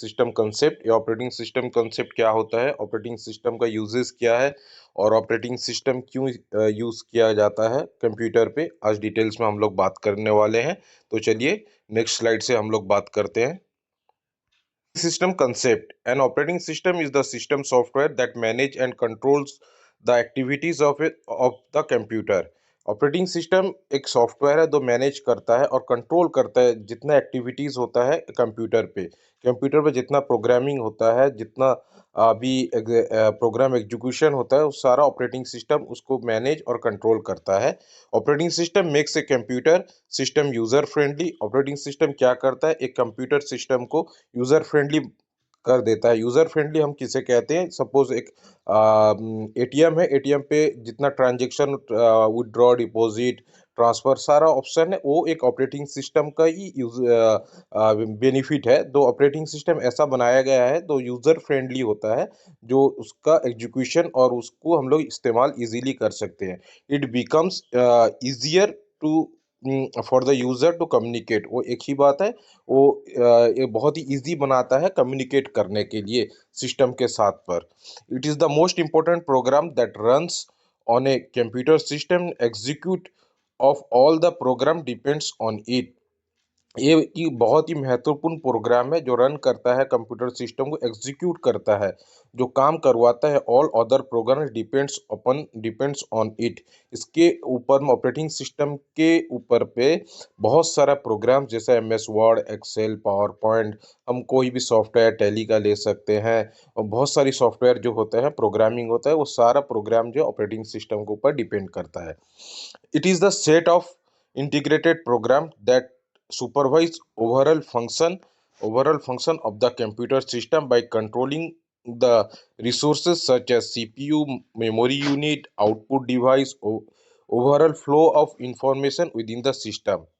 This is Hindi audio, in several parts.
System concept. ये ऑपरेटिंग सिस्टम कंसेप्ट क्या होता है, ऑपरेटिंग सिस्टम का यूजेस क्या है और ऑपरेटिंग सिस्टम क्यों यूज़ किया जाता है कंप्यूटर पे, आज डिटेल्स में हम लोग बात करने वाले हैं। तो चलिए नेक्स्ट स्लाइड से हम लोग बात करते हैं। System concept. An operating system is the system software that manage and controls the activities of the computer. Operating system एक सॉफ्टवेयर है जो मैनेज करता है और कंट्रोल करता है जितना एक्टिविटीज़ होता है कंप्यूटर पे जितना प्रोग्रामिंग होता है, जितना अभी प्रोग्राम एग्जीक्यूशन होता है, वो सारा ऑपरेटिंग सिस्टम उसको मैनेज और कंट्रोल करता है। Operating system makes a computer system user friendly. Operating system क्या करता है, एक कंप्यूटर सिस्टम को यूज़र फ्रेंडली कर देता है। यूज़र फ्रेंडली हम किसे कहते हैं, सपोज एक एटीएम है, एटीएम पे जितना ट्रांजेक्शन, विथड्रॉ, डिपॉजिट, ट्रांसफ़र सारा ऑप्शन है, वो एक ऑपरेटिंग सिस्टम का ही बेनिफिट है। तो ऑपरेटिंग सिस्टम ऐसा बनाया गया है तो यूज़र फ्रेंडली होता है, जो उसका एग्जीक्यूशन और उसको हम लोग इस्तेमाल इजीली कर सकते हैं। It becomes easier to for the user to communicate. वो एक ही बात है, वो ये बहुत ही ईजी बनाता है कम्युनिकेट करने के लिए सिस्टम के साथ पर। It is the most important program that runs on a computer system, execute of all the program depends on it. ये बहुत ही महत्वपूर्ण प्रोग्राम है जो रन करता है कंप्यूटर सिस्टम को, एग्जीक्यूट करता है, जो काम करवाता है। All other program depends on it. इसके ऊपर में ऑपरेटिंग सिस्टम के ऊपर पे बहुत सारा प्रोग्राम जैसे MS Word, Excel, PowerPoint, हम कोई भी सॉफ्टवेयर टैली का ले सकते हैं, और बहुत सारी सॉफ्टवेयर जो होते हैं प्रोग्रामिंग होता है, वो सारा प्रोग्राम जो ऑपरेटिंग सिस्टम के ऊपर डिपेंड करता है। It is the set of integrated program that supervise overall function of the computer system by controlling the resources such as CPU, memory unit, output device, overall flow of information within the system।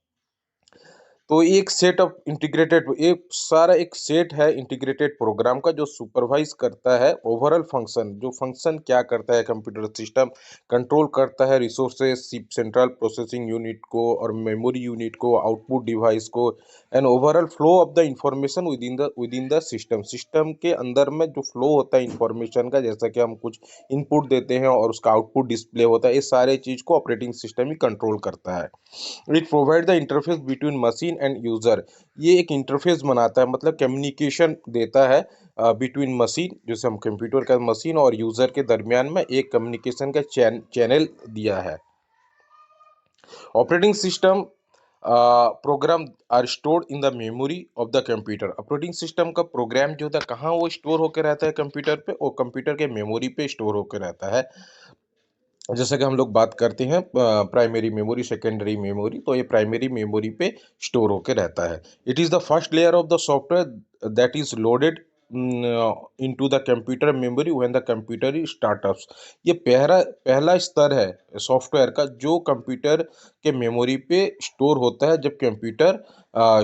तो एक सेट ऑफ इंटीग्रेटेड, एक सारा एक सेट है इंटीग्रेटेड प्रोग्राम का जो सुपरवाइज करता है ओवरऑल फंक्शन। जो फंक्शन क्या करता है, कंप्यूटर सिस्टम कंट्रोल करता है रिसोर्सेज, सेंट्रल प्रोसेसिंग यूनिट को और मेमोरी यूनिट को, आउटपुट डिवाइस को, and overall flow of the information with in the system. System के अंदर में जो फ्लो होता है इंफॉर्मेशन का, जैसा कि हम कुछ इनपुट देते हैं और उसका आउटपुट डिस्प्ले होता है, ये सारे चीज़ को ऑपरेटिंग सिस्टम ही कंट्रोल करता है। It provide the interface between machine and user. ये एक इंटरफेस बनाता है, मतलब कम्युनिकेशन देता है बिटवीन मशीन, जैसे हम कंप्यूटर का मशीन और यूजर के दरमियान में एक कम्युनिकेशन का चैनल दिया है। Operating system program are stored in the memory of the computer. Operating system का प्रोग्राम जो होता है कहाँ वो स्टोर होकर रहता है कंप्यूटर पे, और कंप्यूटर के मेमोरी पे स्टोर होकर रहता है। जैसे कि हम लोग बात करते हैं प्राइमरी मेमोरी, सेकेंडरी मेमोरी, तो ये प्राइमरी मेमोरी पे स्टोर होकर रहता है। It is the first layer of the software that is loaded into the computer memory when the computer startups. ये पहला पहला स्तर है सॉफ्टवेयर का जो कंप्यूटर के मेमोरी पे स्टोर होता है जब कंप्यूटर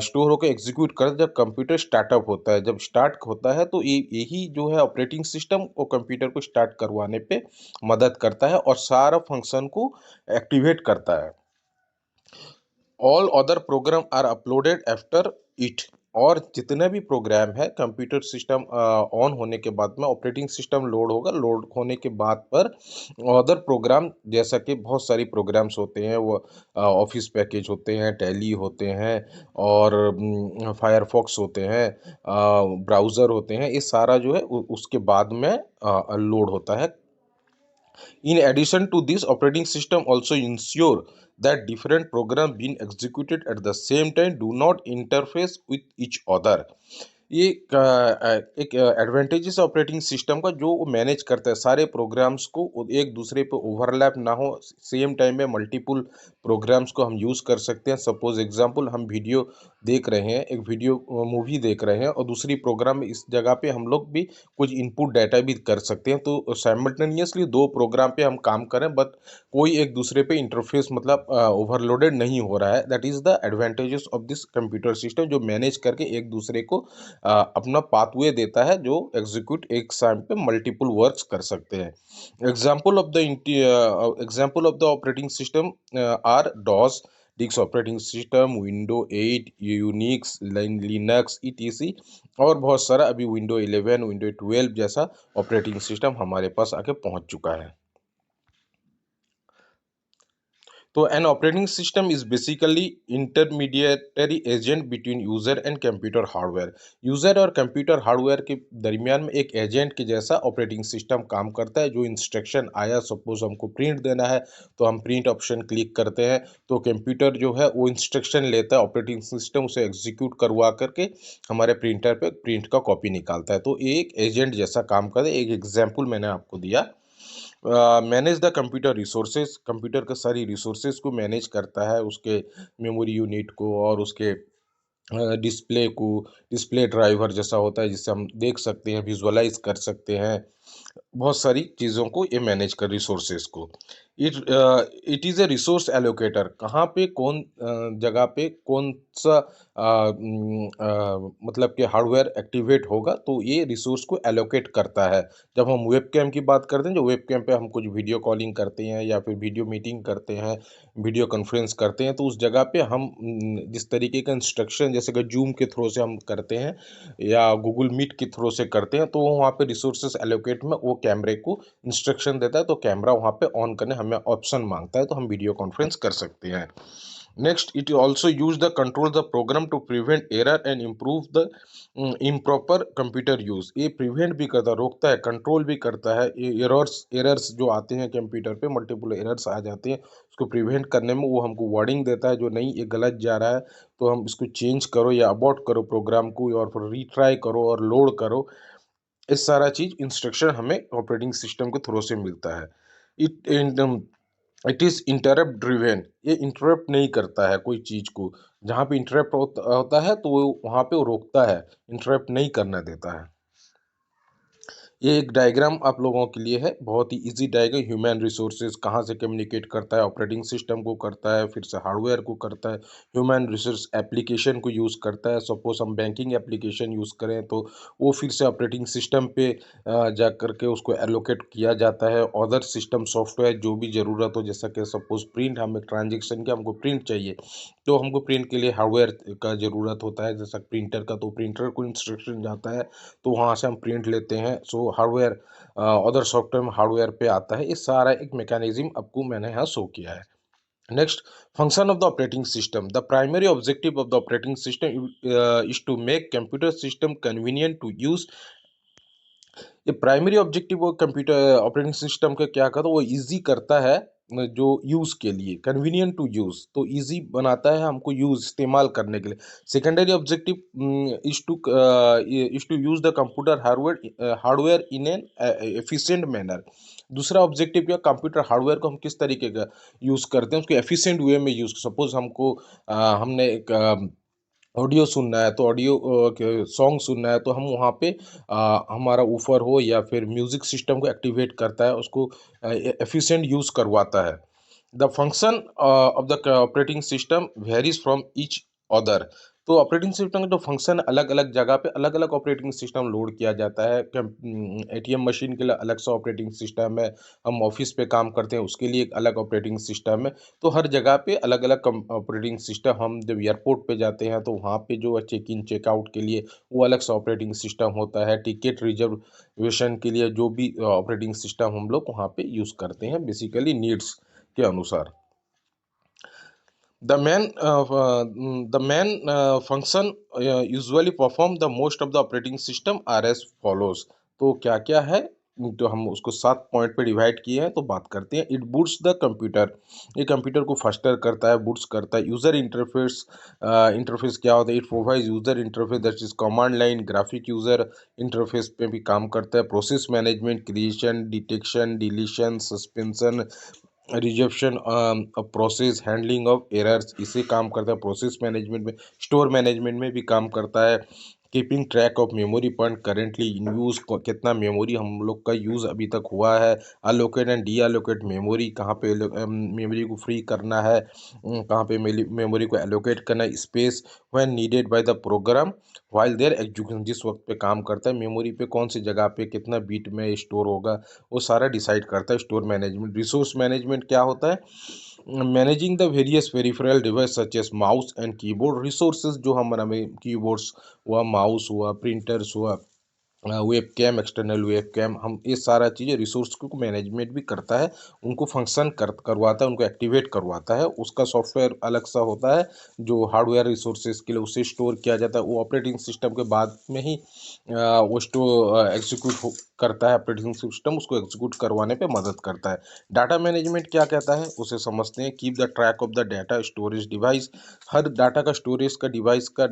स्टोर होकर एग्जीक्यूट कर, जब कंप्यूटर स्टार्टअप होता है, जब स्टार्ट होता है, तो यही जो है ऑपरेटिंग सिस्टम वो कंप्यूटर को स्टार्ट करवाने पे मदद करता है और सारा फंक्शन को एक्टिवेट करता है। All other program are uploaded after it. और जितने भी प्रोग्राम है कंप्यूटर सिस्टम ऑन होने के बाद में ऑपरेटिंग सिस्टम लोड होगा, लोड होने के बाद पर अदर प्रोग्राम, जैसा कि बहुत सारी प्रोग्राम्स होते हैं, वो ऑफिस पैकेज होते हैं, टैली होते हैं, और फायरफॉक्स होते हैं, ब्राउज़र होते हैं, ये सारा जो है उसके बाद में लोड होता है। In addition to this, operating system also ensure that different programs being executed at the same time do not interface with each other। ये एक एडवांटेजेस ऑपरेटिंग सिस्टम का, जो वो मैनेज करता है सारे प्रोग्राम्स को, एक दूसरे पे ओवरलैप ना हो, सेम टाइम में मल्टीपल प्रोग्राम्स को हम यूज़ कर सकते हैं। सपोज एग्जांपल, हम वीडियो देख रहे हैं, एक वीडियो मूवी देख रहे हैं, और दूसरी प्रोग्राम में इस जगह पे हम लोग भी कुछ इनपुट डाटा भी कर सकते हैं, तो साइमल्टेनियसली दो प्रोग्राम पे हम काम करें, बट कोई एक दूसरे पे इंटरफेस मतलब ओवरलोडेड नहीं हो रहा है। That is the advantages of this computer system, जो मैनेज करके एक दूसरे को अपना पाथवे देता है, जो एग्जीक्यूट एक टाइम पे मल्टीपल वर्क्स कर सकते हैं। Example of the operating system are DOS, disk operating system, window 8, Unix, Linux, ETC और बहुत सारा अभी विंडो 11, विंडो 12 जैसा ऑपरेटिंग सिस्टम हमारे पास आके पहुंच चुका है। तो an operating system is basically intermediary agent between user and computer hardware. User और कंप्यूटर हार्डवेयर के दरमियान में एक एजेंट के जैसा ऑपरेटिंग सिस्टम काम करता है। जो इंस्ट्रक्शन आया, सपोज हमको प्रिंट देना है तो हम प्रिंट ऑप्शन क्लिक करते हैं, तो कंप्यूटर जो है वो इंस्ट्रक्शन लेता है, ऑपरेटिंग सिस्टम उसे एग्जीक्यूट करवा करके हमारे प्रिंटर पे प्रिंट का कॉपी निकालता है। तो एक एजेंट जैसा काम करता है। एक एग्जाम्पल मैंने आपको दिया। Manage the computer resources, computer का सारी रिसोर्सेज को मैनेज करता है, उसके मेमोरी यूनिट को और उसके डिस्प्ले को। डिस्प्ले ड्राइवर जैसा होता है जिससे हम देख सकते हैं, विजुअलाइज कर सकते हैं बहुत सारी चीज़ों को, ये मैनेज कर रिसोर्सेज को। It is a resource allocator, कहाँ पे कौन जगह पे कौन सा मतलब कि हार्डवेयर एक्टिवेट होगा, तो ये रिसोर्स को एलोकेट करता है। जब हम वेब कैम की बात करते हैं, जो वेब कैम पे हम कुछ वीडियो कॉलिंग करते हैं या फिर वीडियो मीटिंग करते हैं, वीडियो कॉन्फ्रेंस करते हैं, तो उस जगह पे हम जिस तरीके का इंस्ट्रक्शन, जैसे कि जूम के थ्रू से हम करते हैं या गूगल मीट के थ्रू से करते हैं, तो वहाँ पे रिसोर्सेज एलोकेट में वो कैमरे को इंस्ट्रक्शन देता है, तो कैमरा वहाँ पे ऑन करने हमें ऑप्शन मांगता है, तो हम वीडियो कॉन्फ्रेंस कर सकते हैं। Next, it also use the control the program to prevent error and improve the improper computer use. ये प्रिवेंट भी करता, रोकता है, कंट्रोल भी करता है। एरर्स जो आते हैं कंप्यूटर पे, मल्टीपल एरर्स आ जाते हैं, उसको प्रिवेंट करने में वो हमको वार्निंग देता है, जो नहीं ये गलत जा रहा है तो हम इसको चेंज करो या अबॉर्ट करो प्रोग्राम को, और फिर रीट्राई करो और लोड करो। इस सारा चीज इंस्ट्रक्शन हमें ऑपरेटिंग सिस्टम के थ्रू से मिलता है। It it is interrupt driven, ये इंटरप्ट नहीं करता है कोई चीज को। जहाँ पे इंटरप्ट होता है तो वो वहाँ पे वो रोकता है, इंटरप्ट नहीं करना देता है। ये एक डायग्राम आप लोगों के लिए है, बहुत ही इजी डायग्राम। ह्यूमन रिसोर्सेज कहाँ से कम्युनिकेट करता है, ऑपरेटिंग सिस्टम को करता है, फिर से हार्डवेयर को करता है। ह्यूमन रिसोर्स एप्लीकेशन को यूज़ करता है, सपोज हम बैंकिंग एप्लीकेशन यूज़ करें तो वो फिर से ऑपरेटिंग सिस्टम पे जा कर के उसको एलोकेट किया जाता है। अदर सिस्टम सॉफ्टवेयर जो भी ज़रूरत हो, जैसा कि सपोज प्रिंट, हमें ट्रांजेक्शन के हमको प्रिंट चाहिए, तो हमको प्रिंट के लिए हार्डवेयर का ज़रूरत होता है, जैसा प्रिंटर का, तो प्रिंटर को इंस्ट्रक्शन जाता है तो वहाँ से हम प्रिंट लेते हैं। सो हार्डवेयर अदर सॉफ्टवेयर में हार्डवेयर पे आता है। ये सारा एक मैकेनिज्म आपको मैंने यहाँ शो किया है। Next, function of the operating system. The primary objective of the operating system is to make computer system convenient to use. ये प्राइमरी ऑब्जेक्टिव वो कंप्यूटर ऑपरेटिंग सिस्टम का क्या करता है, वो इजी करता है जो यूज़ के लिए, कन्वीनियंट टू यूज़, तो इजी बनाता है हमको यूज़, इस्तेमाल करने के लिए। Secondary objective is to use the computer hardware in an efficient manner. दूसरा ऑब्जेक्टिव क्या, कंप्यूटर हार्डवेयर को हम किस तरीके का यूज़ करते हैं, उसको एफिशिएंट वे में यूज़। सपोज हमको हमने एक ऑडियो सुनना है, तो ऑडियो सॉन्ग सुनना है, तो हम वहाँ पे हमारा ऊफर हो या फिर म्यूज़िक सिस्टम को एक्टिवेट करता है, उसको एफिशिएंट यूज़ करवाता है। The function of the operating system varies from each other. तो ऑपरेटिंग सिस्टम का जो फंक्शन अलग अलग जगह पे अलग अलग ऑपरेटिंग सिस्टम लोड किया जाता है। एटीएम मशीन के लिए अलग सा ऑपरेटिंग सिस्टम है, हम ऑफिस पे काम करते हैं उसके लिए एक अलग ऑपरेटिंग सिस्टम है। तो हर जगह पे अलग अलग ऑपरेटिंग सिस्टम, हम जब एयरपोर्ट पे जाते हैं तो वहाँ पे जो चेक इन चेकआउट के लिए वो अलग सा ऑपरेटिंग सिस्टम होता है। टिकट रिजर्वेशन के लिए जो भी ऑपरेटिंग सिस्टम हम लोग वहाँ पे यूज़ करते हैं, बेसिकली नीड्स के अनुसार। The main function usually perform the most of the operating system are as follows। तो क्या क्या है, तो हम उसको 7 पॉइंट पे डिवाइड किए हैं, तो बात करते हैं। इट बूट्स द कंप्यूटर, ये कंप्यूटर को फास्टर करता है, बूट्स करता है। यूज़र इंटरफेस, इंटरफेस क्या होता है, it provide user interface that is command line graphic user interface पे भी काम करता है। Process management, creation, detection, deletion, suspension, reception process, handling of errors, इसे काम करता है प्रोसेस मैनेजमेंट में। स्टोर मैनेजमेंट में भी काम करता है। Keeping track of memory point currently in use, कितना मेमोरी हम लोग का यूज़ अभी तक हुआ है। Allocate and deallocate memory, कहाँ पे मेमोरी को फ्री करना है, कहाँ पे मेमोरी को एलोकेट करना है। Space when needed by the program while their execution, जिस वक्त पे काम करता है मेमोरी पे कौन सी जगह पे कितना बीट में स्टोर होगा, वो सारा डिसाइड करता है स्टोर मैनेजमेंट। रिसोर्स मैनेजमेंट क्या होता है, managing the various peripheral device such as mouse and keyboard resources, जो हमें कीबोर्ड्स हुआ, माउस हुआ, प्रिंटर्स हुआ, webcam, external webcam, हम ये सारा चीज़ें रिसोर्स को मैनेजमेंट भी करता है, उनको फंक्शन करवाता है, उनको एक्टिवेट करवाता है। उसका सॉफ्टवेयर अलग सा होता है जो हार्डवेयर रिसोर्सेज के लिए उसे स्टोर किया जाता है, वो ऑपरेटिंग सिस्टम के बाद में ही वो एग्जीक्यूट करता है। ऑपरेटिंग सिस्टम उसको एग्जीक्यूट करवाने पे मदद करता है। डाटा मैनेजमेंट क्या कहता है उसे समझते हैं। Keep the track of the data storage device, her data का स्टोरेज का डिवाइस का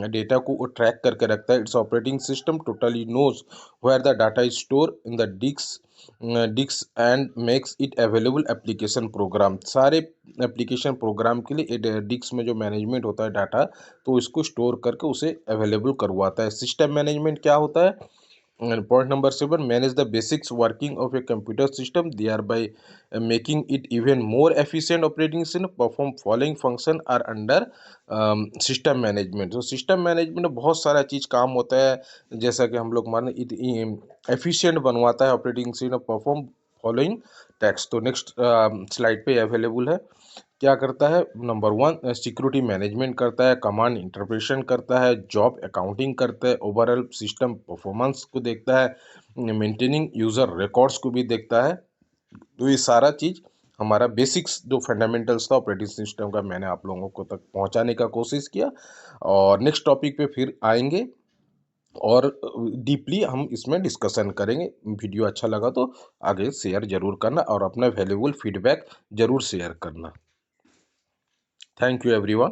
डेटा को वो ट्रैक करके रखता है। It's operating system totally knows where the data is stored in the disks and makes it available application program। सारे एप्लीकेशन प्रोग्राम के लिए डिस्क में जो मैनेजमेंट होता है डाटा, तो इसको स्टोर करके उसे अवेलेबल करवाता है। सिस्टम मैनेजमेंट क्या होता है? Point number 7, manage the basics working of a computer system, thereby making it even more efficient operating system perform following function are under system management. तो सिस्टम मैनेजमेंट में बहुत सारा चीज़ काम होता है, जैसा कि हम लोग माने एफिशिएंट बनवाता है operating system perform following tax. तो नेक्स्ट स्लाइड पे अवेलेबल है। क्या करता है? नंबर 1 सिक्योरिटी मैनेजमेंट करता है, कमांड इंटरप्रेशन करता है, जॉब अकाउंटिंग करता है, ओवरऑल सिस्टम परफॉर्मेंस को देखता है, मेंटेनिंग यूज़र रिकॉर्ड्स को भी देखता है। तो ये सारा चीज़ हमारा बेसिक्स जो फंडामेंटल्स था ऑपरेटिंग सिस्टम का, मैंने आप लोगों को तक पहुंचाने का कोशिश किया। और नेक्स्ट टॉपिक पे फिर आएंगे और डीपली हम इसमें डिस्कशन करेंगे। वीडियो अच्छा लगा तो आगे शेयर ज़रूर करना और अपना वैल्यूबल फीडबैक ज़रूर शेयर करना। Thank you everyone.